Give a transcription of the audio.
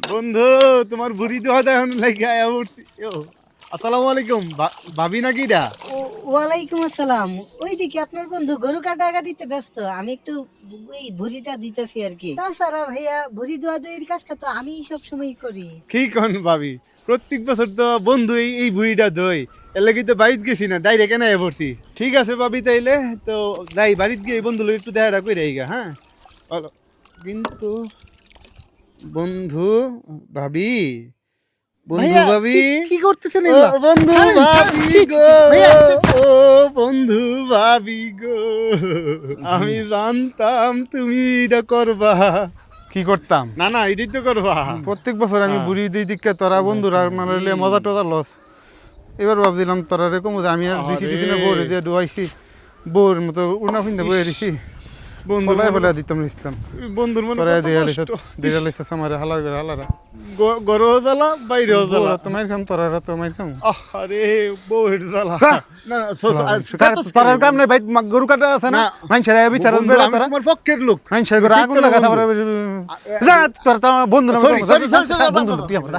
বন্ধু তোমার বুড়ি তো হয়তো এখন লাগে আয়া উঠছি। আসসালামু আলাইকুম, ভাবি নাকি এটা? ওয়ালাইকুম আসসালাম। ওইদিকে আপনার বন্ধু গরু কাটাকাটিতে ব্যস্ত, আমি একটু এই ভুড়িটা দিতেছি আর কি। তাছাড়া ভাইয়া ভুড়ি দোয়া দইয়ের কাজটা তো আমি সব সময় করি। কি কোন ভাবি, প্রত্যেক বছর তো বন্ধু এই বুড়িটা দই এর লাগি তো বাড়িতে গেছি না, ডাইরেক্ট এনে পড়ছি। ঠিক আছে ভাবি, তাইলে তো যাই বাড়িতে গিয়ে বন্ধু লোক একটু দেখাটা করে আইগা। হ্যাঁ বলো। কিন্তু বন্ধু ভাবি, বন্ধু ভাইয়া ভাবি, কি করতেছেন ও এগুলা? বন্ধু ছাড়েন, ভাবি ছি, ছি, গো, ছি, ভাইয়া, ছি, ছি। ও বন্ধু ভাবি গো, আমি জানতাম তুমি এটা করবা। কি করতাম না না, এটাই তো করবা। প্রত্যেক বছর আমি বুড়ি দিই দিকে তোরা বন্ধুরা মানে মজা টজা লস। এবার ভাবছিলাম তোরা রে কমু আমি আর দুই তিন দিনে বউরে দিয়ে ডুয়াইছি, বউর মতো উড়না ফিন্দে বয়ে দিছি, বন্ধুর ফলাই মনে- ফলাই দিতাম ইসলাম। বন্ধুর মনে তোরা কত দিয়ে কষ্ট। দিয়ে লাইছে আমার হালার করে হালারা গরও জ্বালা বাইরেও জ্বালা। বউরা তো মাইর খাম তোরা তো মাইর খাম। আরে বউয়ের জ্বালা। হ্যাঁ। না না, তোরার কাম নাই ভাই, গরু কাটা আছে না, না। মানুষের বিচার বন্ধু, বেড়া আমি তোরা তোমার পক্ষের লোক। মানুষের ঘরে ঠিক আগুন তো না লাগা বন্ধু? তোরা তো বন্ধু না Sorry, sorry, sorry, sorry, বন্ধু বাবা, তুই আমার